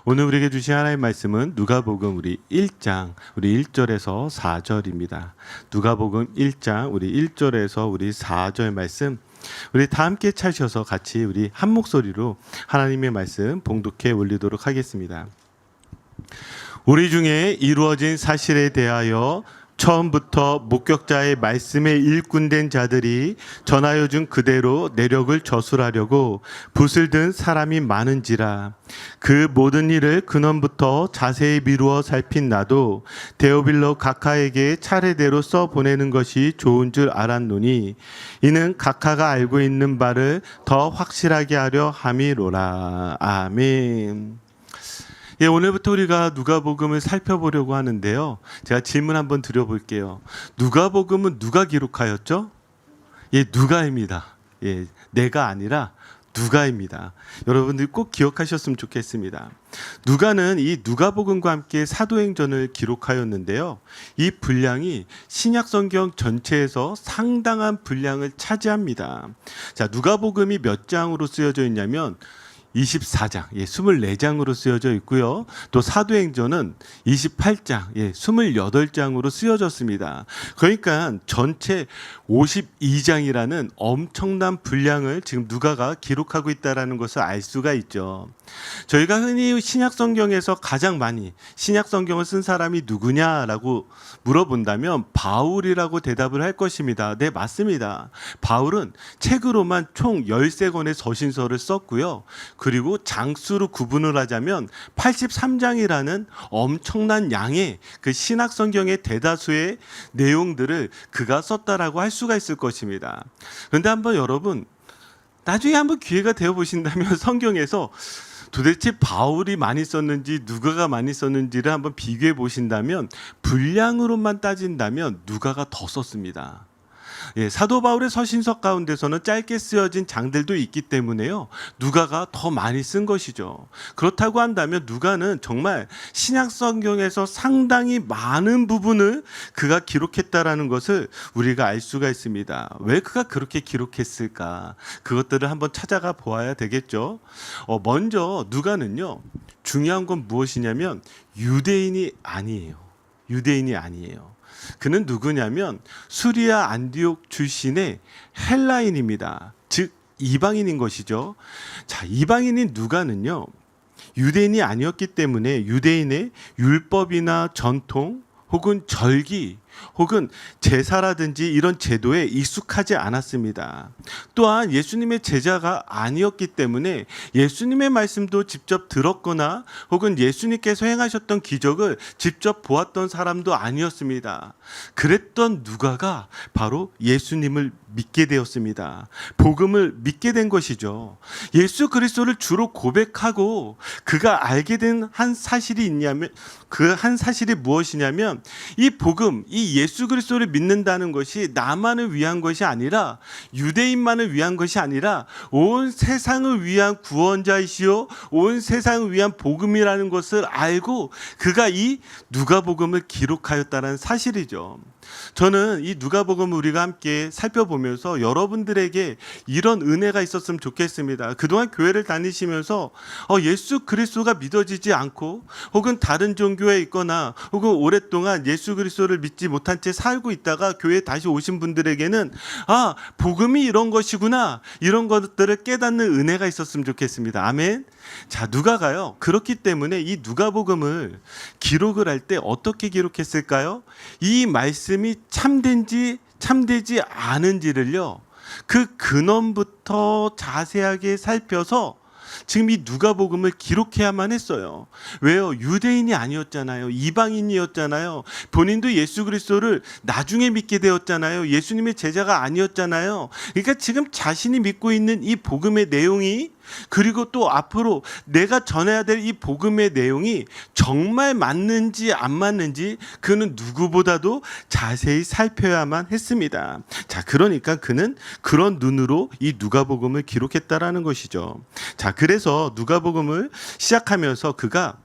오늘 우리에게 주신 하나님의 말씀은 누가복음 우리 1장 우리 1절에서 4절입니다. 누가복음 1장 우리 1절에서 우리 4절 말씀 우리 다 함께 찾으셔서 같이 우리 한 목소리로 하나님의 말씀 봉독해 올리도록 하겠습니다. 우리 중에 이루어진 사실에 대하여 처음부터 목격자의 말씀에 일꾼된 자들이 전하여 준 그대로 내력을 저술하려고 붓을 든 사람이 많은지라. 그 모든 일을 근원부터 자세히 미루어 살핀 나도 데오빌로 각하에게 차례대로 써 보내는 것이 좋은 줄 알았노니 이는 각하가 알고 있는 바를 더 확실하게 하려 함이로라. 아멘. 예, 오늘부터 우리가 누가복음을 살펴보려고 하는데요. 제가 질문 한번 드려볼게요. 누가복음은 누가 기록하였죠? 예, 누가입니다. 예, 내가 아니라 누가입니다. 여러분들이 꼭 기억하셨으면 좋겠습니다. 누가는 이 누가복음과 함께 사도행전을 기록하였는데요. 이 분량이 신약성경 전체에서 상당한 분량을 차지합니다. 자, 누가복음이 몇 장으로 쓰여져 있냐면 24장, 24장으로 쓰여져 있고요. 또 사도행전은 28장, 28장으로 쓰여졌습니다. 그러니까 전체 52장이라는 엄청난 분량을 지금 누가가 기록하고 있다는 것을 알 수가 있죠. 저희가 흔히 신약성경에서 가장 많이 신약성경을 쓴 사람이 누구냐라고 물어본다면 바울이라고 대답을 할 것입니다. 네, 맞습니다. 바울은 책으로만 총 13권의 서신서를 썼고요. 그리고 장수로 구분을 하자면 83장이라는 엄청난 양의 그 신약 성경의 대다수의 내용들을 그가 썼다라고 할 수가 있을 것입니다. 그런데 한번 여러분 나중에 한번 기회가 되어 보신다면 성경에서 도대체 바울이 많이 썼는지 누가가 많이 썼는지를 한번 비교해 보신다면 분량으로만 따진다면 누가가 더 썼습니다. 사도 바울의 서신서 가운데서는 짧게 쓰여진 장들도 있기 때문에요. 누가가 더 많이 쓴 것이죠. 그렇다고 한다면 누가는 정말 신약 성경에서 상당히 많은 부분을 그가 기록했다라는 것을 우리가 알 수가 있습니다. 왜 그가 그렇게 기록했을까? 그것들을 한번 찾아가 보아야 되겠죠. 먼저 누가는요. 중요한 건 무엇이냐면 유대인이 아니에요. 유대인이 아니에요. 그는 누구냐면 수리아 안디옥 출신의 헬라인입니다. 즉 이방인인 것이죠. 자, 이방인인 누가는요. 유대인이 아니었기 때문에 유대인의 율법이나 전통 혹은 절기 혹은 제사라든지 이런 제도에 익숙하지 않았습니다. 또한 예수님의 제자가 아니었기 때문에 예수님의 말씀도 직접 들었거나 혹은 예수님께서 행하셨던 기적을 직접 보았던 사람도 아니었습니다. 그랬던 누가가 바로 예수님을 믿게 되었습니다. 복음을 믿게 된 것이죠. 예수 그리스도를 주로 고백하고 그가 알게 된 한 사실이 있냐면 그 한 사실이 무엇이냐면 이 복음, 이 예수 그리스도를 믿는다는 것이 나만을 위한 것이 아니라 유대인만을 위한 것이 아니라 온 세상을 위한 구원자이시요 온 세상을 위한 복음이라는 것을 알고 그가 이 누가복음을 기록하였다는 사실이죠. 저는 이 누가복음을 우리가 함께 살펴보면서 여러분들에게 이런 은혜가 있었으면 좋겠습니다. 그동안 교회를 다니시면서 예수 그리스도가 믿어지지 않고 혹은 다른 종교에 있거나 혹은 오랫동안 예수 그리스도를 믿지 못한 채 살고 있다가 교회에 다시 오신 분들에게는 복음이 이런 것이구나 이런 것들을 깨닫는 은혜가 있었으면 좋겠습니다. 아멘. 자, 누가가요. 그렇기 때문에 이 누가복음을 기록을 할 때 어떻게 기록했을까요? 이 말씀이 참된지 참되지 않은지를요. 그 근원부터 자세하게 살펴서 지금 이 누가복음을 기록해야만 했어요. 왜요? 유대인이 아니었잖아요. 이방인이었잖아요. 본인도 예수 그리스도를 나중에 믿게 되었잖아요. 예수님의 제자가 아니었잖아요. 그러니까 지금 자신이 믿고 있는 이 복음의 내용이 그리고 또 앞으로 내가 전해야 될 이 복음의 내용이 정말 맞는지 안 맞는지 그는 누구보다도 자세히 살펴야만 했습니다. 자, 그러니까 그는 그런 눈으로 이 누가복음을 기록했다라는 것이죠. 자, 그래서 누가복음을 시작하면서 그가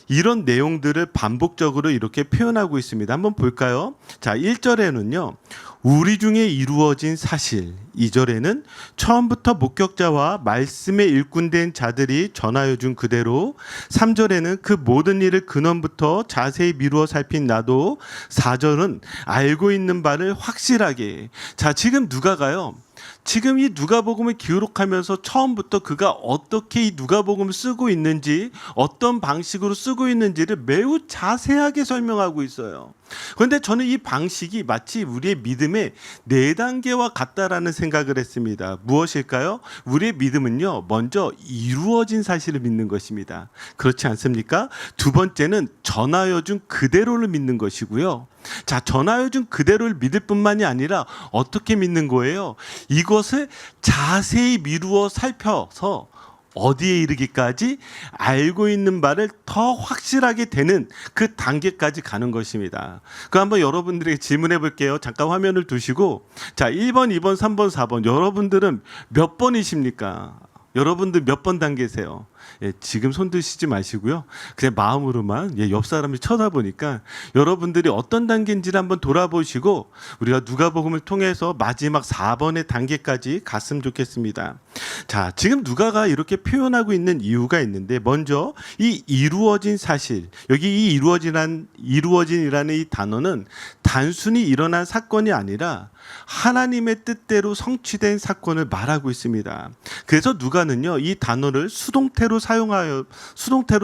이런 내용들을 반복적으로 이렇게 표현하고 있습니다. 한번 볼까요? 자, 1절에는요. 우리 중에 이루어진 사실, 2절에는 처음부터 목격자와 말씀의 일꾼된 자들이 전하여 준 그대로, 3절에는 그 모든 일을 근원부터 자세히 미루어 살핀 나도, 4절은 알고 있는 바를 확실하게. 자, 지금 누가가요. 지금 이 누가복음을 기록하면서 처음부터 그가 어떻게 이 누가복음을 쓰고 있는지, 어떤 방식으로 쓰고 있는지를 매우 자세하게 설명하고 있어요. 그런데 저는 이 방식이 마치 우리의 믿음의 4단계와 같다라는 생각을 했습니다. 무엇일까요? 우리의 믿음은요, 먼저 이루어진 사실을 믿는 것입니다. 그렇지 않습니까? 두 번째는 전하여 준 그대로를 믿는 것이고요. 자, 전하여 준 그대로를 믿을 뿐만이 아니라 어떻게 믿는 거예요? 이것을 자세히 미루어 살펴서 어디에 이르기까지 알고 있는 바를 더 확실하게 되는 그 단계까지 가는 것입니다. 그 한번 여러분들에게 질문해 볼게요. 잠깐 화면을 두시고, 자, 1번, 2번, 3번, 4번 여러분들은 몇 번이십니까? 여러분들 몇 번 단계세요? 예, 지금 손 드시지 마시고요. 그냥 마음으로만 옆 사람을 쳐다보니까 여러분들이 어떤 단계인지를 한번 돌아보시고 우리가 누가복음을 통해서 마지막 4번의 단계까지 갔으면 좋겠습니다. 자, 지금 누가가 이렇게 표현하고 있는 이유가 있는데, 먼저 이 이루어진 사실, 여기 이 이루어진이라는 이 단어는 단순히 일어난 사건이 아니라 하나님의 뜻대로 성취된 사건을 말하고 있습니다. 그래서 누가는요, 이 단어를 수동태로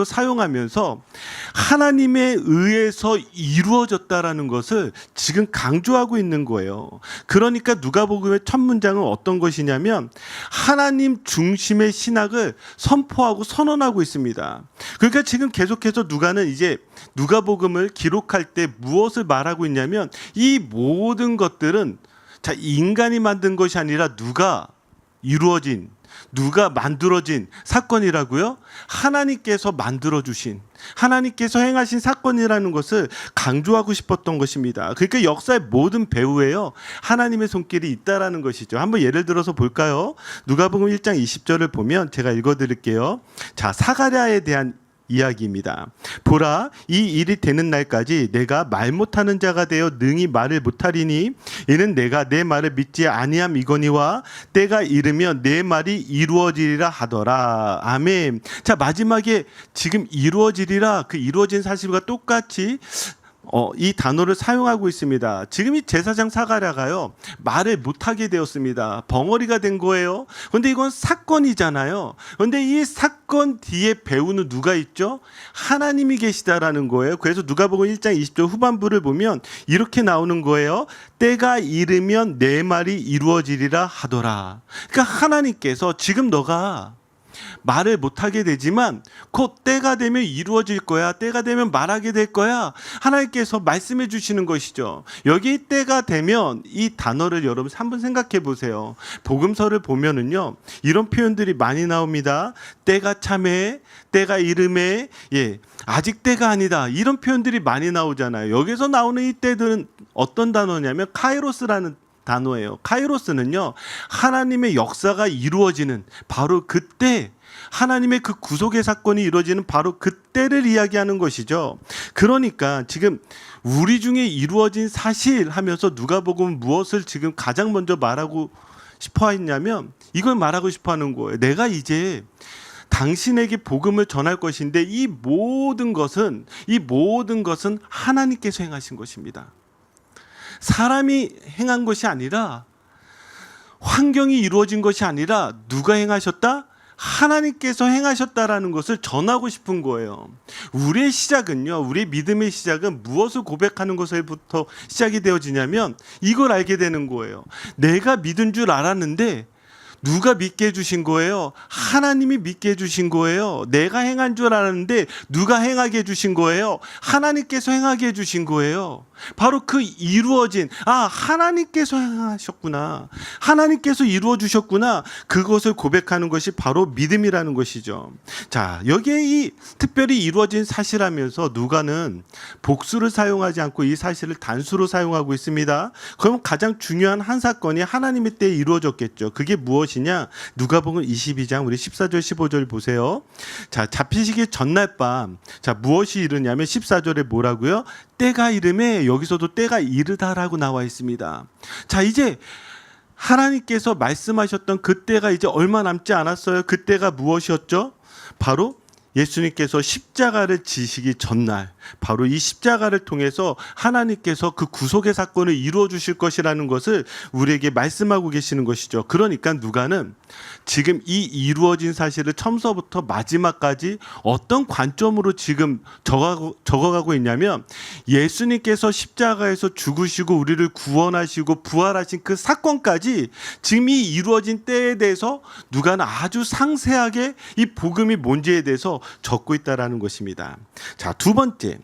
사용하면서 하나님에 의해서 이루어졌다라는 것을 지금 강조하고 있는 거예요. 그러니까 누가복음의 첫 문장은 어떤 것이냐면 하나님 중심의 신학을 선포하고 선언하고 있습니다. 그러니까 지금 계속해서 누가는 이제 누가복음을 기록할 때 무엇을 말하고 있냐면, 이 모든 것들은 자, 인간이 만든 것이 아니라 누가 만들어진 사건이라고요? 하나님께서 만들어주신, 하나님께서 행하신 사건이라는 것을 강조하고 싶었던 것입니다. 그러니까 역사의 모든 배후에요, 하나님의 손길이 있다라는 것이죠. 한번 예를 들어서 볼까요? 누가복음 1장 20절을 보면 제가 읽어드릴게요. 자, 사가랴에 대한 이야기입니다. 보라, 이 일이 되는 날까지 내가 말 못하는 자가 되어 능히 말을 못하리니 이는 내가 내 말을 믿지 아니함이거니와 때가 이르면 내 말이 이루어지리라 하더라. 아멘. 자, 마지막에 지금 이루어지리라, 그 이루어진 사실과 똑같이 이 단어를 사용하고 있습니다. 지금 이 제사장 사가랴가요, 말을 못하게 되었습니다. 벙어리가 된 거예요. 그런데 이건 사건이잖아요. 그런데 이 사건 뒤에 배우는 누가 있죠? 하나님이 계시다라는 거예요. 그래서 누가복음 1장 20절 후반부를 보면 이렇게 나오는 거예요. 때가 이르면 내 말이 이루어지리라 하더라. 그러니까 하나님께서 지금 너가 말을 못하게 되지만 곧 때가 되면 이루어질 거야, 때가 되면 말하게 될 거야, 하나님께서 말씀해 주시는 것이죠. 여기 때가 되면, 이 단어를 여러분 한번 생각해 보세요. 복음서를 보면은요, 이런 표현들이 많이 나옵니다. 때가 참해, 때가 이름해, 아직 때가 아니다, 이런 표현들이 많이 나오잖아요. 여기서 나오는 이 때들은 어떤 단어냐면 카이로스라는 단어예요. 카이로스는요, 하나님의 역사가 이루어지는 바로 그때, 하나님의 그 구속의 사건이 이루어지는 바로 그때를 이야기하는 것이죠. 그러니까 지금 우리 중에 이루어진 사실 하면서 누가복음은 무엇을 지금 가장 먼저 말하고 싶어 했냐면 이걸 말하고 싶어 하는 거예요. 내가 이제 당신에게 복음을 전할 것인데 이 모든 것은 하나님께서 행하신 것입니다. 사람이 행한 것이 아니라, 환경이 이루어진 것이 아니라 누가 행하셨다? 하나님께서 행하셨다라는 것을 전하고 싶은 거예요. 우리의 시작은요, 우리의 믿음의 시작은 무엇을 고백하는 것에부터 시작이 되어지냐면 이걸 알게 되는 거예요. 내가 믿은 줄 알았는데 누가 믿게 해주신 거예요? 하나님이 믿게 해주신 거예요. 내가 행한 줄 알았는데 누가 행하게 해주신 거예요? 하나님께서 행하게 해주신 거예요. 바로 그 이루어진, 하나님께서 행하셨구나, 하나님께서 이루어 주셨구나, 그것을 고백하는 것이 바로 믿음이라는 것이죠. 자, 여기에 이 특별히 이루어진 사실하면서 누가는 복수를 사용하지 않고 이 사실을 단수로 사용하고 있습니다. 그럼 가장 중요한 한 사건이 하나님의 때에 이루어졌겠죠. 그게 무엇이 무엇이냐? 누가복음 22장 우리 14절 15절 보세요. 자, 잡히시기 전날 밤. 자, 무엇이 이르냐면 14절에 뭐라고요? 때가 이르매, 여기서도 때가 이르다라고 나와 있습니다. 자, 이제 하나님께서 말씀하셨던 그때가 이제 얼마 남지 않았어요. 그때가 무엇이었죠? 바로 예수님께서 십자가를 지시기 전날, 바로 이 십자가를 통해서 하나님께서 그 구속의 사건을 이루어 주실 것이라는 것을 우리에게 말씀하고 계시는 것이죠. 그러니까 누가는 지금 이 이루어진 사실을 처음서부터 마지막까지 어떤 관점으로 지금 적어가고 있냐면, 예수님께서 십자가에서 죽으시고 우리를 구원하시고 부활하신 그 사건까지 지금 이 이루어진 때에 대해서 누가는 아주 상세하게 이 복음이 뭔지에 대해서 적고 있다라는 것입니다. 자, 두 번째는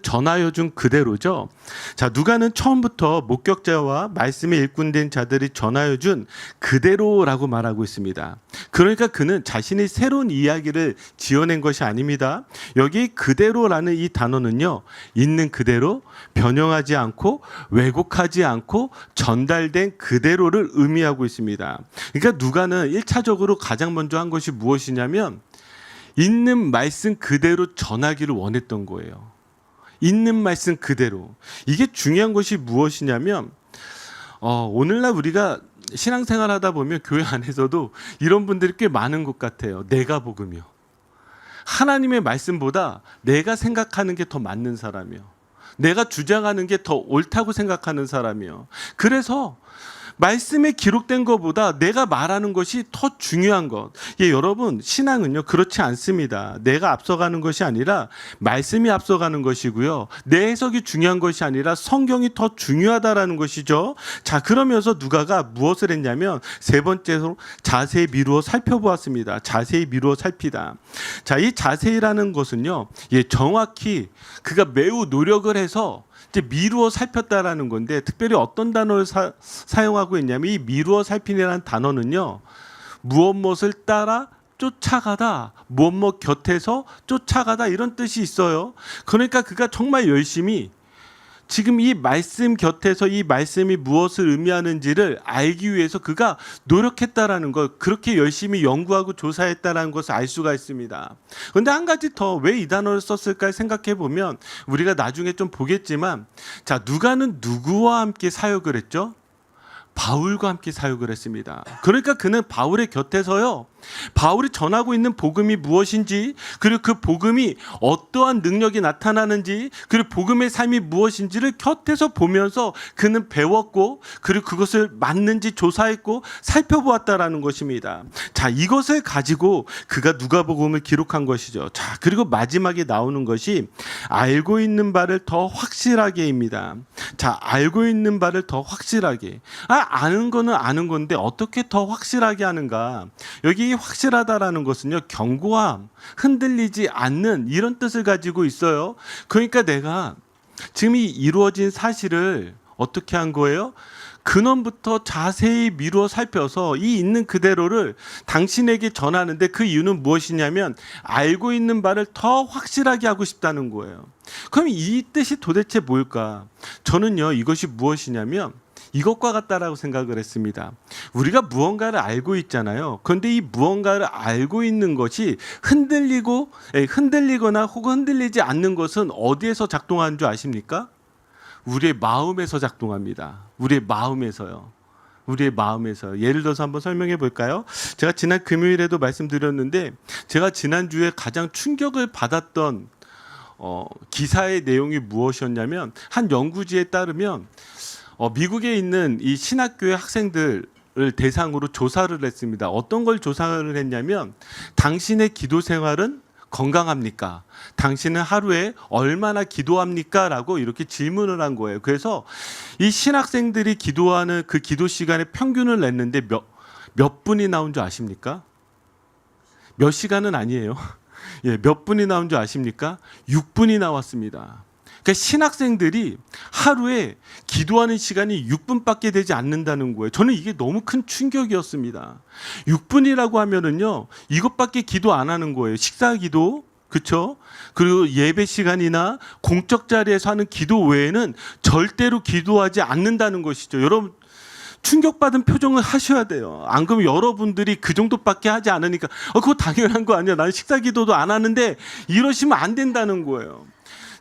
전하여 준 그대로죠. 자, 누가는 처음부터 목격자와 말씀에 일꾼된 자들이 전하여 준 그대로라고 말하고 있습니다. 그러니까 그는 자신이 새로운 이야기를 지어낸 것이 아닙니다. 여기 그대로라는 이 단어는요, 있는 그대로, 변형하지 않고 왜곡하지 않고 전달된 그대로를 의미하고 있습니다. 그러니까 누가는 1차적으로 가장 먼저 한 것이 무엇이냐면 있는 말씀 그대로 전하기를 원했던 거예요. 있는 말씀 그대로. 이게 중요한 것이 무엇이냐면 오늘날 우리가 신앙생활 하다 보면 교회 안에서도 이런 분들이 꽤 많은 것 같아요. 내가 복음이요. 하나님의 말씀보다 내가 생각하는 게 더 맞는 사람이요. 내가 주장하는 게 더 옳다고 생각하는 사람이요. 그래서 말씀에 기록된 것보다 내가 말하는 것이 더 중요한 것. 예, 여러분, 신앙은요 그렇지 않습니다. 내가 앞서가는 것이 아니라 말씀이 앞서가는 것이고요. 내 해석이 중요한 것이 아니라 성경이 더 중요하다라는 것이죠. 자, 그러면서 누가가 무엇을 했냐면 세 번째로 자세히 미루어 살펴보았습니다. 자세히 미루어 살피다. 자, 이 자세히라는 것은요, 예, 정확히 그가 매우 노력을 해서 이제 미루어 살폈다라는 건데, 특별히 어떤 단어를 사용하고 있냐면 이 미루어 살피라는 단어는요, 무엇을 따라 쫓아가다, 무엇 곁에서 쫓아가다 이런 뜻이 있어요. 그러니까 그가 정말 열심히 지금 이 말씀 곁에서 이 말씀이 무엇을 의미하는지를 알기 위해서 그가 노력했다라는 것, 그렇게 열심히 연구하고 조사했다라는 것을 알 수가 있습니다. 그런데 한 가지 더 왜 이 단어를 썼을까 생각해 보면 우리가 나중에 좀 보겠지만, 자, 누가는 누구와 함께 사역을 했죠? 바울과 함께 사역을 했습니다. 그러니까 그는 바울의 곁에서요, 바울이 전하고 있는 복음이 무엇인지, 그리고 그 복음이 어떠한 능력이 나타나는지, 그리고 복음의 삶이 무엇인지를 곁에서 보면서 그는 배웠고, 그리고 그것을 맞는지 조사했고 살펴보았다라는 것입니다. 자, 이것을 가지고 그가 누가복음을 기록한 것이죠. 자, 그리고 마지막에 나오는 것이 알고 있는 바를 더 확실하게입니다. 자, 알고 있는 바를 더 확실하게. 아는 거는 아는 건데 어떻게 더 확실하게 하는가? 여기 확실하다라는 것은요, 견고함, 흔들리지 않는 이런 뜻을 가지고 있어요. 그러니까 내가 지금 이 이루어진 사실을 어떻게 한 거예요? 근원부터 자세히 미루어 살펴서 이 있는 그대로를 당신에게 전하는데, 그 이유는 무엇이냐면 알고 있는 바를 더 확실하게 하고 싶다는 거예요. 그럼 이 뜻이 도대체 뭘까? 저는요, 이것이 무엇이냐면 이것과 같다라고 생각을 했습니다. 우리가 무언가를 알고 있잖아요. 그런데 이 무언가를 알고 있는 것이 흔들리거나 혹은 흔들리지 않는 것은 어디에서 작동하는 줄 아십니까? 우리의 마음에서 작동합니다. 우리의 마음에서요. 우리의 마음에서. 예를 들어서 한번 설명해 볼까요? 제가 지난 금요일에도 말씀드렸는데, 제가 지난주에 가장 충격을 받았던 기사의 내용이 무엇이었냐면, 한 연구지에 따르면 미국에 있는 이 신학교의 학생들을 대상으로 조사를 했습니다. 어떤 걸 조사를 했냐면, 당신의 기도 생활은 건강합니까? 당신은 하루에 얼마나 기도합니까? 라고 이렇게 질문을 한 거예요. 그래서 이 신학생들이 기도하는 그 기도 시간의 평균을 냈는데 몇 분이 나온 줄 아십니까? 몇 시간은 아니에요. 예, 몇 분이 나온 줄 아십니까? 6분이 나왔습니다. 그러니까 신학생들이 하루에 기도하는 시간이 6분밖에 되지 않는다는 거예요. 저는 이게 너무 큰 충격이었습니다. 6분이라고 하면은요, 이것밖에 기도 안 하는 거예요. 식사 기도, 그렇죠? 그리고 예배 시간이나 공적 자리에서 하는 기도 외에는 절대로 기도하지 않는다는 것이죠. 여러분, 충격받은 표정을 하셔야 돼요. 안 그러면 여러분들이 그 정도밖에 하지 않으니까 그거 당연한 거 아니야. 나는 식사 기도도 안 하는데 이러시면 안 된다는 거예요.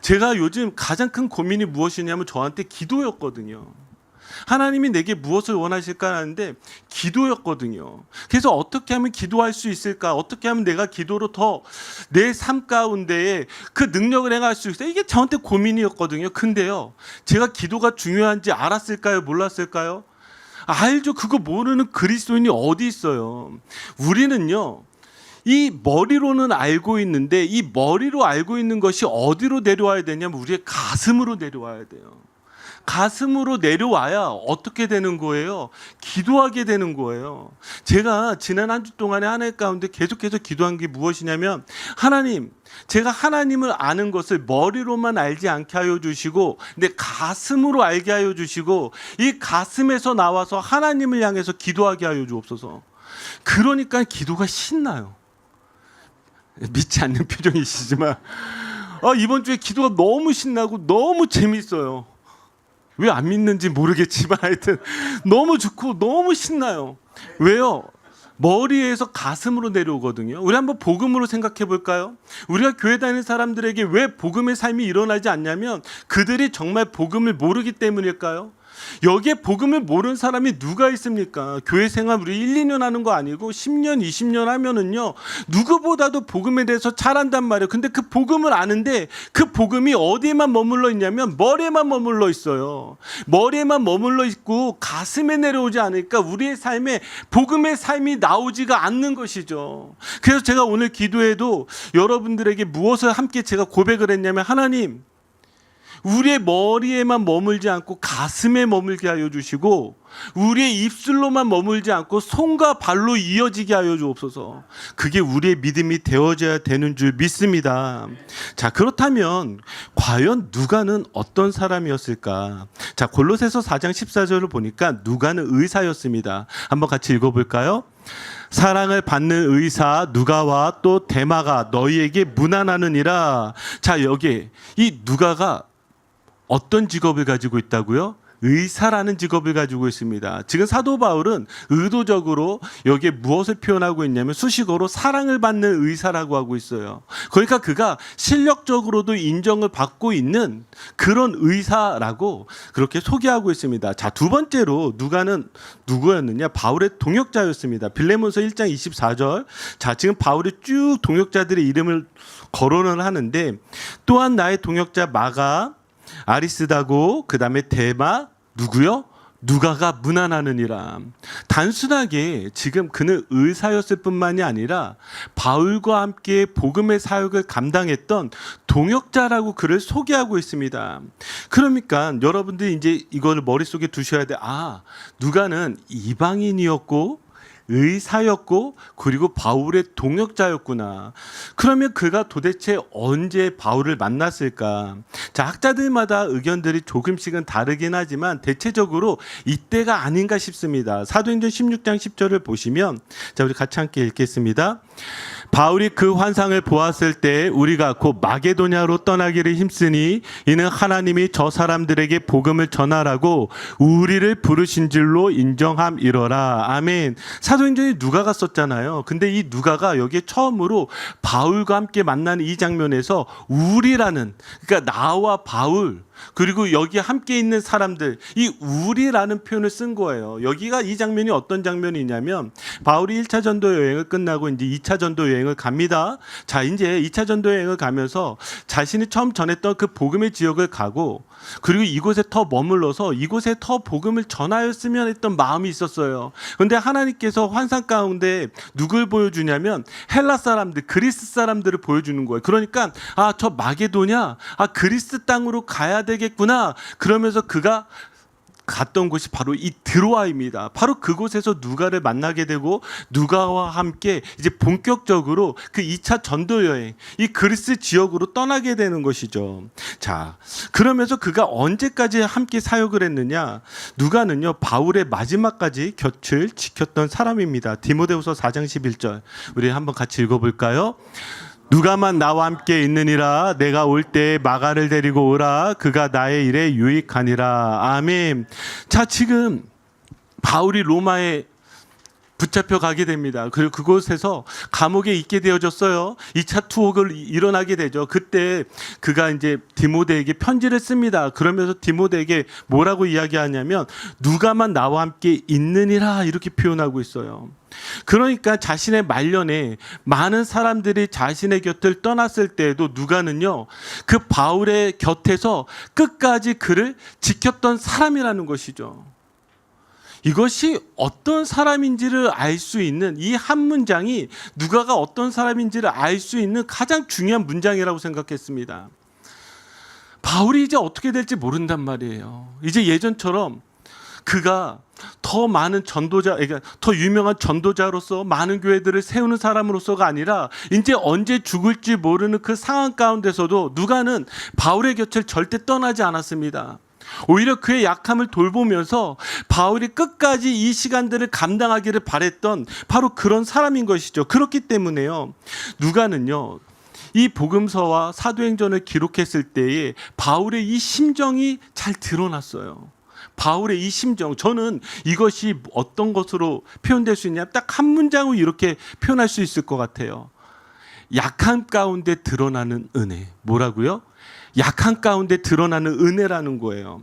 제가 요즘 가장 큰 고민이 무엇이냐면 저한테 기도였거든요. 하나님이 내게 무엇을 원하실까 하는데 기도였거든요. 그래서 어떻게 하면 기도할 수 있을까? 어떻게 하면 내가 기도로 더 내 삶 가운데에 그 능력을 행할 수 있을까? 이게 저한테 고민이었거든요. 근데요, 제가 기도가 중요한지 알았을까요? 몰랐을까요? 알죠. 그거 모르는 그리스도인이 어디 있어요. 우리는요, 이 머리로는 알고 있는데 이 머리로 알고 있는 것이 어디로 내려와야 되냐면 우리의 가슴으로 내려와야 돼요. 가슴으로 내려와야 어떻게 되는 거예요? 기도하게 되는 거예요. 제가 지난 한 주 동안에 한 해 가운데 계속해서 기도한 게 무엇이냐면, 하나님, 제가 하나님을 아는 것을 머리로만 알지 않게 하여 주시고 내 가슴으로 알게 하여 주시고 이 가슴에서 나와서 하나님을 향해서 기도하게 하여 주옵소서. 그러니까 기도가 신나요. 믿지 않는 표정이시지만 이번 주에 기도가 너무 신나고 너무 재밌어요. 왜 안 믿는지 모르겠지만 하여튼 너무 좋고 너무 신나요. 왜요? 머리에서 가슴으로 내려오거든요. 우리 한번 복음으로 생각해 볼까요? 우리가 교회 다니는 사람들에게 왜 복음의 삶이 일어나지 않냐면 그들이 정말 복음을 모르기 때문일까요? 여기에 복음을 모르는 사람이 누가 있습니까? 교회 생활 우리 1, 2년 하는 거 아니고 10년, 20년 하면은요, 누구보다도 복음에 대해서 잘 안단 말이에요. 근데 그 복음을 아는데 그 복음이 어디에만 머물러 있냐면 머리에만 머물러 있어요. 머리에만 머물러 있고 가슴에 내려오지 않으니까 우리의 삶에 복음의 삶이 나오지가 않는 것이죠. 그래서 제가 오늘 기도에도 여러분들에게 무엇을 함께 제가 고백을 했냐면, 하나님, 우리의 머리에만 머물지 않고 가슴에 머물게 하여 주시고 우리의 입술로만 머물지 않고 손과 발로 이어지게 하여 주옵소서. 그게 우리의 믿음이 되어져야 되는 줄 믿습니다. 자, 그렇다면 과연 누가는 어떤 사람이었을까? 자, 골로새서 4장 14절을 보니까 누가는 의사였습니다. 한번 같이 읽어볼까요? 사랑을 받는 의사 누가와 또 데마가 너희에게 문안하느니라. 자, 여기에 이 누가가 어떤 직업을 가지고 있다고요? 의사라는 직업을 가지고 있습니다. 지금 사도 바울은 의도적으로 여기에 무엇을 표현하고 있냐면 수식어로 사랑을 받는 의사라고 하고 있어요. 그러니까 그가 실력적으로도 인정을 받고 있는 그런 의사라고 그렇게 소개하고 있습니다. 자, 두 번째로 누가는 누구였느냐? 바울의 동역자였습니다. 빌레몬서 1장 24절. 자, 지금 바울이 쭉 동역자들의 이름을 거론을 하는데, 또한 나의 동역자 마가, 아리스다고, 그 다음에 데마, 누구요? 누가가 문안하느니라. 단순하게 지금 그는 의사였을 뿐만이 아니라 바울과 함께 복음의 사역을 감당했던 동역자라고 그를 소개하고 있습니다. 그러니까 여러분들이 이제 이걸 머릿속에 두셔야 돼. 누가는 이방인이었고 의사였고 그리고 바울의 동역자였구나. 그러면 그가 도대체 언제 바울을 만났을까? 자, 학자들마다 의견들이 조금씩은 다르긴 하지만 대체적으로 이때가 아닌가 싶습니다. 사도행전 16장 10절을 보시면, 자, 우리 같이 함께 읽겠습니다. 바울이 그 환상을 보았을 때 우리가 곧 마게도냐로 떠나기를 힘쓰니 이는 하나님이 저 사람들에게 복음을 전하라고 우리를 부르신 줄로 인정함이러라. 아멘. 사도행전에 누가가 썼잖아요. 근데 이 누가가 여기에 처음으로 바울과 함께 만나는 이 장면에서 우리라는, 그러니까 나와 바울 그리고 여기 함께 있는 사람들, 이 우리라는 표현을 쓴 거예요. 여기가 이 장면이 어떤 장면이냐면 바울이 1차 전도 여행을 끝나고 이제 2차 전도 여행을 갑니다. 자, 이제 2차 전도 여행을 가면서 자신이 처음 전했던 그 복음의 지역을 가고 그리고 이곳에 더 머물러서 이곳에 더 복음을 전하였으면 했던 마음이 있었어요. 그런데 하나님께서 환상 가운데 누굴 보여주냐면 헬라 사람들, 그리스 사람들을 보여주는 거예요. 그러니까 저 마게도냐, 그리스 땅으로 가야 되겠구나. 그러면서 그가 갔던 곳이 바로 이 드로아입니다. 바로 그곳에서 누가를 만나게 되고 누가와 함께 이제 본격적으로 그 2차 전도 여행, 이 그리스 지역으로 떠나게 되는 것이죠. 자, 그러면서 그가 언제까지 함께 사역을 했느냐? 누가는요, 바울의 마지막까지 곁을 지켰던 사람입니다. 디모데후서 4장 11절. 우리 한번 같이 읽어볼까요? 누가만 나와 함께 있느니라. 내가 올 때 마가를 데리고 오라. 그가 나의 일에 유익하니라. 아멘. 자, 지금 바울이 로마에 붙잡혀 가게 됩니다. 그리고 그곳에서 감옥에 있게 되어졌어요. 2차 투옥을 일어나게 되죠. 그때 그가 이제 디모데에게 편지를 씁니다. 그러면서 디모데에게 뭐라고 이야기하냐면 누가만 나와 함께 있느니라 이렇게 표현하고 있어요. 그러니까 자신의 말년에 많은 사람들이 자신의 곁을 떠났을 때에도 누가는요, 그 바울의 곁에서 끝까지 그를 지켰던 사람이라는 것이죠. 이것이 어떤 사람인지를 알 수 있는 이 한 문장이 누가가 어떤 사람인지를 알 수 있는 가장 중요한 문장이라고 생각했습니다. 바울이 이제 어떻게 될지 모른단 말이에요. 이제 예전처럼 그가 더 많은 전도자, 그러니까 더 유명한 전도자로서 많은 교회들을 세우는 사람으로서가 아니라 이제 언제 죽을지 모르는 그 상황 가운데서도 누가는 바울의 곁을 절대 떠나지 않았습니다. 오히려 그의 약함을 돌보면서 바울이 끝까지 이 시간들을 감당하기를 바랬던 바로 그런 사람인 것이죠. 그렇기 때문에요, 누가는요, 이 복음서와 사도행전을 기록했을 때에 바울의 이 심정이 잘 드러났어요. 바울의 이 심정, 저는 이것이 어떤 것으로 표현될 수 있냐, 딱 한 문장으로 이렇게 표현할 수 있을 것 같아요. 약함 가운데 드러나는 은혜. 뭐라고요? 약한 가운데 드러나는 은혜라는 거예요.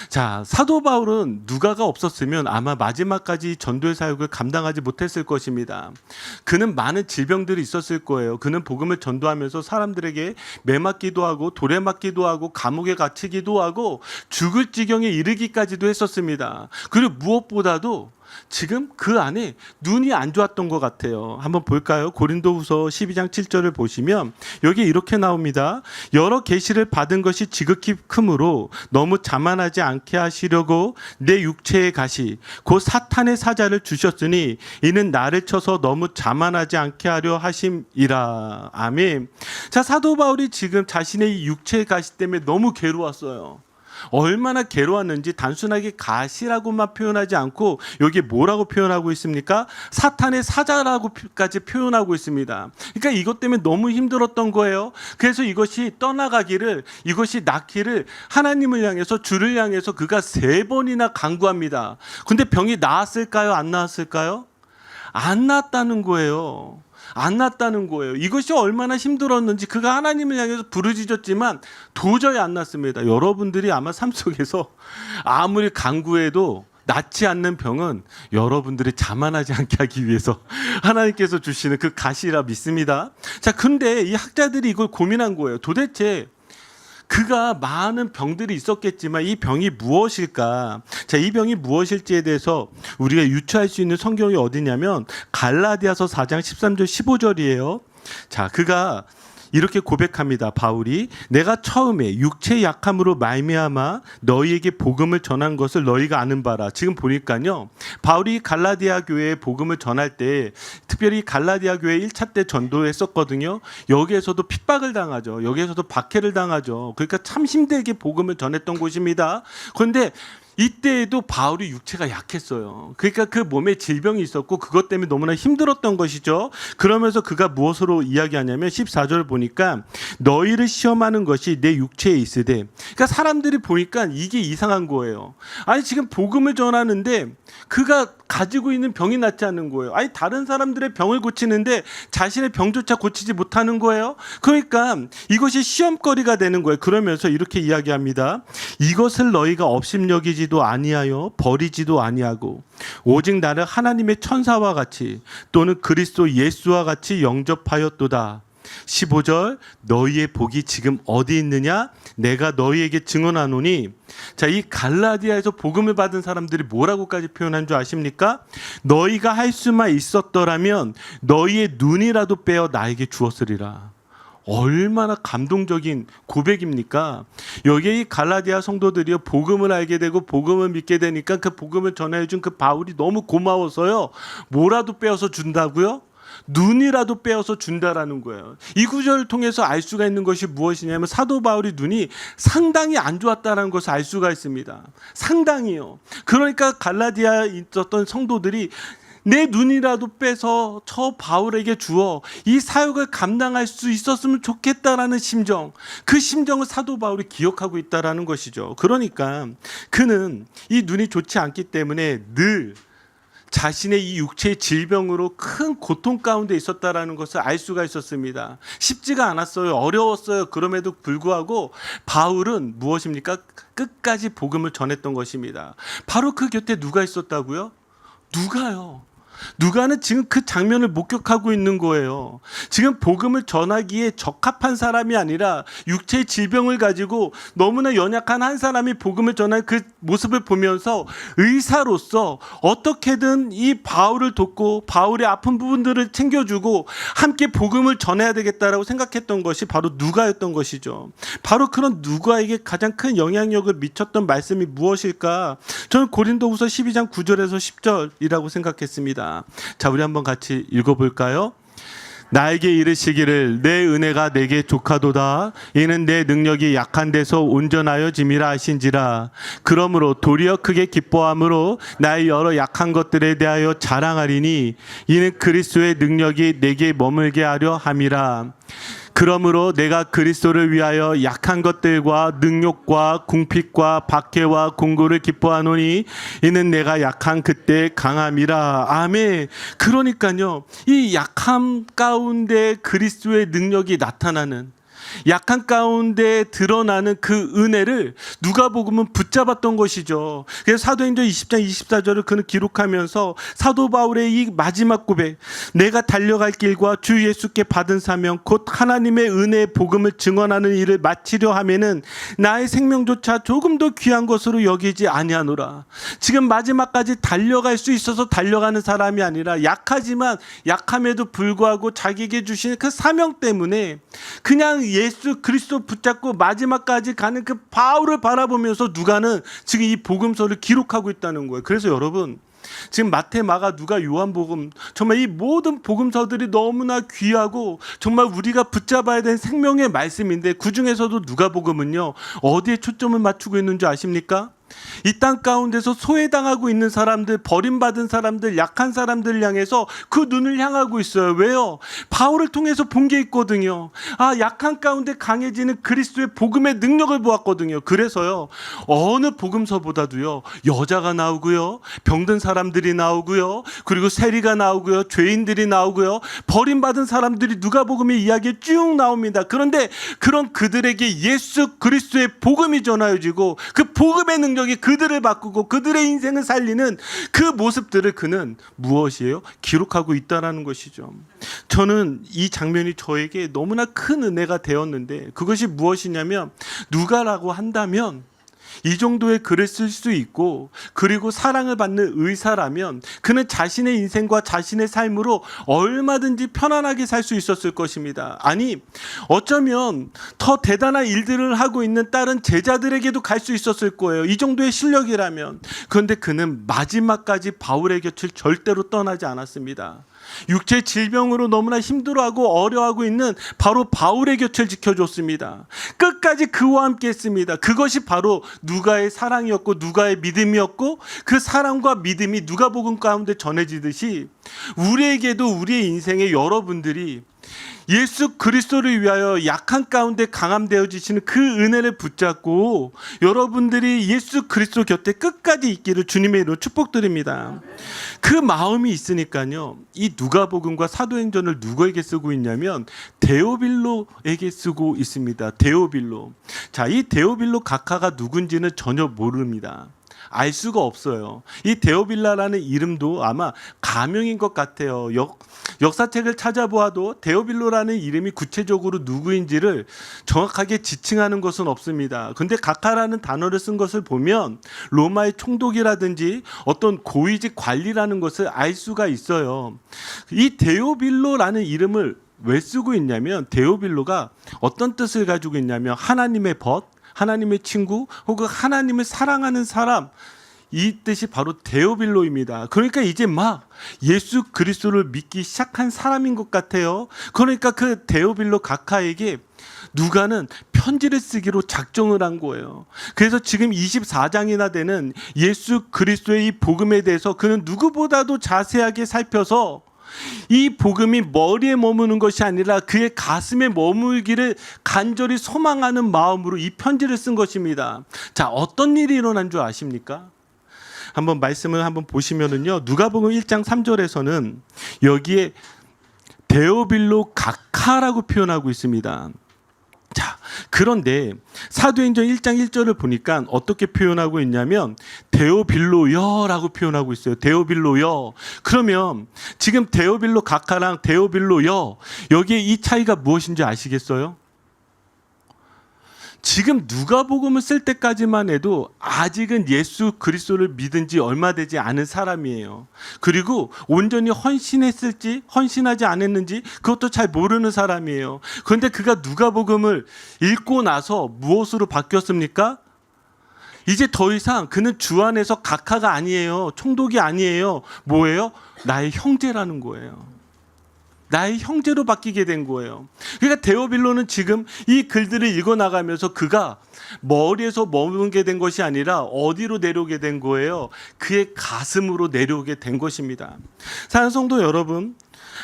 자, 사도 바울은 누가가 없었으면 아마 마지막까지 전도의 사역을 감당하지 못했을 것입니다. 그는 많은 질병들이 있었을 거예요. 그는 복음을 전도하면서 사람들에게 매 맞기도 하고 돌에 맞기도 하고 감옥에 갇히기도 하고 죽을 지경에 이르기까지도 했었습니다. 그리고 무엇보다도 지금 그 안에 눈이 안 좋았던 것 같아요. 한번 볼까요? 고린도후서 12장 7절을 보시면 여기 이렇게 나옵니다. 여러 계시를 받은 것이 지극히 크므로 너무 자만하지 않게 하시려고 내 육체의 가시 곧 사탄의 사자를 주셨으니 이는 나를 쳐서 너무 자만하지 않게 하려 하심이라. 아멘. 자, 사도 바울이 지금 자신의 육체의 가시 때문에 너무 괴로웠어요. 얼마나 괴로웠는지 단순하게 가시라고만 표현하지 않고 여기 뭐라고 표현하고 있습니까? 사탄의 사자라고까지 표현하고 있습니다. 그러니까 이것 때문에 너무 힘들었던 거예요. 그래서 이것이 떠나가기를, 이것이 낫기를 하나님을 향해서, 주를 향해서 그가 3번이나 간구합니다. 근데 병이 나았을까요? 안 나았을까요? 안 나았다는 거예요. 안 났다는 거예요. 이것이 얼마나 힘들었는지 그가 하나님을 향해서 부르짖었지만 도저히 안 났습니다. 여러분들이 아마 삶 속에서 아무리 간구해도 낫지 않는 병은 여러분들이 자만하지 않게 하기 위해서 하나님께서 주시는 그 가시라 믿습니다. 자, 근데 이 학자들이 이걸 고민한 거예요. 도대체 그가 많은 병들이 있었겠지만 이 병이 무엇일까? 자, 이 병이 무엇일지에 대해서 우리가 유추할 수 있는 성경이 어디냐면 갈라디아서 4장 13절 15절이에요. 자, 그가 이렇게 고백합니다. 바울이 내가 처음에 육체의 약함으로 말미암아 너희에게 복음을 전한 것을 너희가 아는 바라. 지금 보니까요, 바울이 갈라디아 교회에 복음을 전할 때, 특별히 갈라디아 교회 1차 때 전도했었거든요. 여기에서도 핍박을 당하죠. 여기에서도 박해를 당하죠. 그러니까 참 힘들게 복음을 전했던 곳입니다. 그런데 이때에도 바울이 육체가 약했어요. 그러니까 그 몸에 질병이 있었고 그것 때문에 너무나 힘들었던 것이죠. 그러면서 그가 무엇으로 이야기하냐면 14절을 보니까 너희를 시험하는 것이 내 육체에 있으되, 그러니까 사람들이 보니까 이게 이상한 거예요. 아니, 지금 복음을 전하는데 그가 가지고 있는 병이 낫지 않는 거예요. 아니, 다른 사람들의 병을 고치는데 자신의 병조차 고치지 못하는 거예요. 그러니까 이것이 시험거리가 되는 거예요. 그러면서 이렇게 이야기합니다. 이것을 너희가 업심여기지도 아니하여 버리지도 아니하고 오직 나를 하나님의 천사와 같이 또는 그리스도 예수와 같이 영접하였도다. 15절 너희의 복이 지금 어디 있느냐? 내가 너희에게 증언하노니. 자, 이 갈라디아에서 복음을 받은 사람들이 뭐라고까지 표현한 줄 아십니까? 너희가 할 수만 있었더라면 너희의 눈이라도 빼어 나에게 주었으리라. 얼마나 감동적인 고백입니까? 여기에 이 갈라디아 성도들이 복음을 알게 되고 복음을 믿게 되니까 그 복음을 전해준 그 바울이 너무 고마워서요, 뭐라도 빼어서 준다고요? 눈이라도 빼어서 준다라는 거예요. 이 구절을 통해서 알 수가 있는 것이 무엇이냐면 사도 바울이 눈이 상당히 안 좋았다는 것을 알 수가 있습니다. 상당히요. 그러니까 갈라디아에 있었던 성도들이 내 눈이라도 빼서 저 바울에게 주어 이 사역을 감당할 수 있었으면 좋겠다라는 심정, 그 심정을 사도 바울이 기억하고 있다라는 것이죠. 그러니까 그는 이 눈이 좋지 않기 때문에 늘 자신의 이 육체의 질병으로 큰 고통 가운데 있었다라는 것을 알 수가 있었습니다. 쉽지가 않았어요. 어려웠어요. 그럼에도 불구하고 바울은 무엇입니까? 끝까지 복음을 전했던 것입니다. 바로 그 곁에 누가 있었다고요? 누가요? 누가는 지금 그 장면을 목격하고 있는 거예요. 지금 복음을 전하기에 적합한 사람이 아니라 육체의 질병을 가지고 너무나 연약한 한 사람이 복음을 전하는 그 모습을 보면서 의사로서 어떻게든 이 바울을 돕고 바울의 아픈 부분들을 챙겨주고 함께 복음을 전해야 되겠다라고 생각했던 것이 바로 누가였던 것이죠. 바로 그런 누가에게 가장 큰 영향력을 미쳤던 말씀이 무엇일까? 저는 고린도후서 12장 9절에서 10절이라고 생각했습니다. 자, 우리 한번 같이 읽어볼까요? 나에게 이르시기를 내 은혜가 내게 족하도다. 이는 내 능력이 약한 데서 온전하여 짐이라 하신지라. 그러므로 도리어 크게 기뻐함으로 나의 여러 약한 것들에 대하여 자랑하리니 이는 그리스도의 능력이 내게 머물게 하려 함이라. 그러므로 내가 그리스도를 위하여 약한 것들과 능욕과 궁핍과 박해와 공고를 기뻐하노니 이는 내가 약한 그때 강함이라. 아멘. 그러니까요, 이 약함 가운데 그리스도의 능력이 나타나는, 약한 가운데 드러나는 그 은혜를 누가복음은 붙잡았던 것이죠. 그래서 사도행전 20장 24절을 그는 기록하면서 사도 바울의 이 마지막 고백, 내가 달려갈 길과 주 예수께 받은 사명 곧 하나님의 은혜의 복음을 증언하는 일을 마치려 하면은 나의 생명조차 조금도 귀한 것으로 여기지 아니하노라. 지금 마지막까지 달려갈 수 있어서 달려가는 사람이 아니라 약하지만 약함에도 불구하고 자기에게 주신 그 사명 때문에 그냥 예수 그리스도 붙잡고 마지막까지 가는 그 바울을 바라보면서 누가는 지금 이 복음서를 기록하고 있다는 거예요. 그래서 여러분, 지금 마태, 마가, 누가, 요한복음, 정말 이 모든 복음서들이 너무나 귀하고 정말 우리가 붙잡아야 되는 생명의 말씀인데, 그 중에서도 누가복음은요, 어디에 초점을 맞추고 있는 줄 아십니까? 이 땅 가운데서 소외당하고 있는 사람들, 버림받은 사람들, 약한 사람들을 향해서 그 눈을 향하고 있어요. 왜요? 바울을 통해서 본 게 있거든요. 아, 약한 가운데 강해지는 그리스도의 복음의 능력을 보았거든요. 그래서요, 어느 복음서보다도요, 여자가 나오고요, 병든 사람들이 나오고요, 그리고 세리가 나오고요, 죄인들이 나오고요, 버림받은 사람들이 누가복음의 이야기에 쭉 나옵니다. 그런데 그런 그들에게 예수 그리스도의 복음이 전하여지고 그 복음의 능력이 그들을 바꾸고 그들의 인생을 살리는 그 모습들을 그는 무엇이에요? 기록하고 있다는 것이죠. 저는 이 장면이 저에게 너무나 큰 은혜가 되었는데, 그것이 무엇이냐면, 누가라고 한다면 이 정도의 글을 쓸 수 있고, 그리고 사랑을 받는 의사라면 그는 자신의 인생과 자신의 삶으로 얼마든지 편안하게 살 수 있었을 것입니다. 아니, 어쩌면 더 대단한 일들을 하고 있는 다른 제자들에게도 갈 수 있었을 거예요. 이 정도의 실력이라면. 그런데 그는 마지막까지 바울의 곁을 절대로 떠나지 않았습니다. 육체 질병으로 너무나 힘들어하고 어려워하고 있는 바로 바울의 곁을 지켜줬습니다. 끝까지 그와 함께 했습니다. 그것이 바로 누가의 사랑이었고 누가의 믿음이었고, 그 사랑과 믿음이 누가복음 가운데 전해지듯이 우리에게도 우리의 인생에 여러분들이 예수 그리스도를 위하여 약한 가운데 강함되어지시는 그 은혜를 붙잡고 여러분들이 예수 그리스도 곁에 끝까지 있기를 주님의 이름으로 축복드립니다. 그 마음이 있으니까요, 이 누가복음과 사도행전을 누구에게 쓰고 있냐면 데오빌로에게 쓰고 있습니다. 데오빌로. 자, 이 데오빌로 각하가 누군지는 전혀 모릅니다. 알 수가 없어요. 이 데오빌라라는 이름도 아마 가명인 것 같아요. 역사책을 찾아보아도 데오빌로라는 이름이 구체적으로 누구인지를 정확하게 지칭하는 것은 없습니다. 근데 각하라는 단어를 쓴 것을 보면 로마의 총독이라든지 어떤 고위직 관리라는 것을 알 수가 있어요. 이 데오빌로라는 이름을 왜 쓰고 있냐면, 데오빌로가 어떤 뜻을 가지고 있냐면 하나님의 벗, 하나님의 친구, 혹은 하나님을 사랑하는 사람, 이 뜻이 바로 데오빌로입니다. 그러니까 이제 막 예수 그리스도를 믿기 시작한 사람인 것 같아요. 그러니까 그 데오빌로 각하에게 누가는 편지를 쓰기로 작정을 한 거예요. 그래서 지금 24장이나 되는 예수 그리스도의 이 복음에 대해서 그는 누구보다도 자세하게 살펴서 이 복음이 머리에 머무는 것이 아니라 그의 가슴에 머물기를 간절히 소망하는 마음으로 이 편지를 쓴 것입니다. 자, 어떤 일이 일어난 줄 아십니까? 한번 말씀을 한번 보시면은요, 누가복음 1장 3절에서는 여기에 데오빌로 각하라고 표현하고 있습니다. 자, 그런데 사도행전 1장 1절을 보니까 어떻게 표현하고 있냐면 데오빌로여라고 표현하고 있어요. 데오빌로여. 그러면 지금 데오빌로 각하랑 데오빌로여, 여기에 이 차이가 무엇인지 아시겠어요? 지금 누가복음을 쓸 때까지만 해도 아직은 예수 그리스도를 믿은 지 얼마 되지 않은 사람이에요. 그리고 온전히 헌신했을지 헌신하지 않았는지 그것도 잘 모르는 사람이에요. 그런데 그가 누가복음을 읽고 나서 무엇으로 바뀌었습니까? 이제 더 이상 그는 주 안에서 각하가 아니에요. 총독이 아니에요. 뭐예요? 나의 형제라는 거예요. 나의 형제로 바뀌게 된 거예요. 그러니까 데오빌로는 지금 이 글들을 읽어나가면서 그가 머리에서 머무게 된 것이 아니라 어디로 내려오게 된 거예요? 그의 가슴으로 내려오게 된 것입니다. 사랑하는 성도 여러분,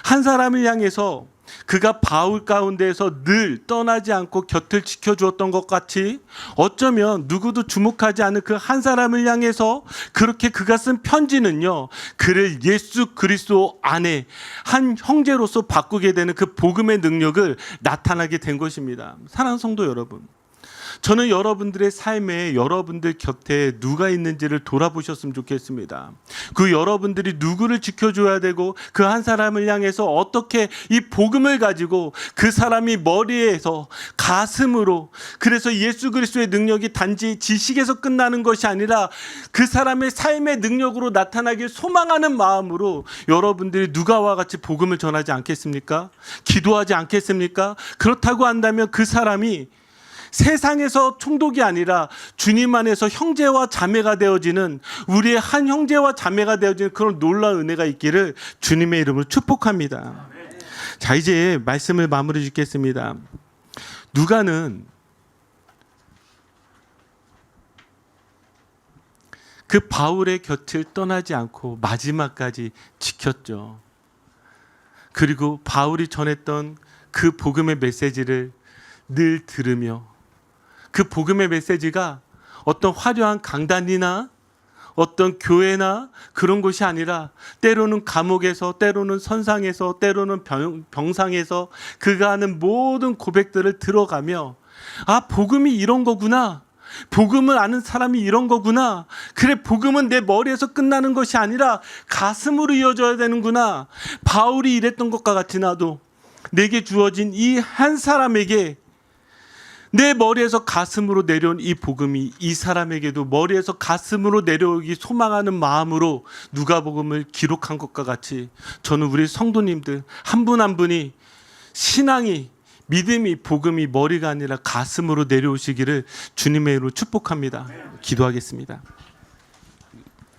한 사람을 향해서 그가 바울 가운데에서 늘 떠나지 않고 곁을 지켜주었던 것 같이 어쩌면 누구도 주목하지 않은 그 한 사람을 향해서 그렇게 그가 쓴 편지는요, 그를 예수 그리스도 안에 한 형제로서 바꾸게 되는 그 복음의 능력을 나타나게 된 것입니다. 사랑하는 성도 여러분, 저는 여러분들의 삶에 여러분들 곁에 누가 있는지를 돌아보셨으면 좋겠습니다. 그 여러분들이 누구를 지켜줘야 되고 그 한 사람을 향해서 어떻게 이 복음을 가지고 그 사람이 머리에서 가슴으로, 그래서 예수 그리스도의 능력이 단지 지식에서 끝나는 것이 아니라 그 사람의 삶의 능력으로 나타나길 소망하는 마음으로 여러분들이 누가와 같이 복음을 전하지 않겠습니까? 기도하지 않겠습니까? 그렇다고 한다면 그 사람이 세상에서 총독이 아니라 주님 안에서 형제와 자매가 되어지는, 우리의 한 형제와 자매가 되어지는 그런 놀라운 은혜가 있기를 주님의 이름으로 축복합니다. 자, 이제 말씀을 마무리 짓겠습니다. 누가는 그 바울의 곁을 떠나지 않고 마지막까지 지켰죠. 그리고 바울이 전했던 그 복음의 메시지를 늘 들으며, 그 복음의 메시지가 어떤 화려한 강단이나 어떤 교회나 그런 곳이 아니라 때로는 감옥에서, 때로는 선상에서, 때로는 병상에서 그가 하는 모든 고백들을 들어가며, 아, 복음이 이런 거구나, 복음을 아는 사람이 이런 거구나, 그래, 복음은 내 머리에서 끝나는 것이 아니라 가슴으로 이어져야 되는구나. 바울이 이랬던 것과 같이 나도 내게 주어진 이 한 사람에게 내 머리에서 가슴으로 내려온 이 복음이 이 사람에게도 머리에서 가슴으로 내려오기 소망하는 마음으로 누가복음을 기록한 것과 같이 저는 우리 성도님들 한 분 한 분이 신앙이, 믿음이, 복음이 머리가 아니라 가슴으로 내려오시기를 주님의 이름으로 축복합니다. 기도하겠습니다.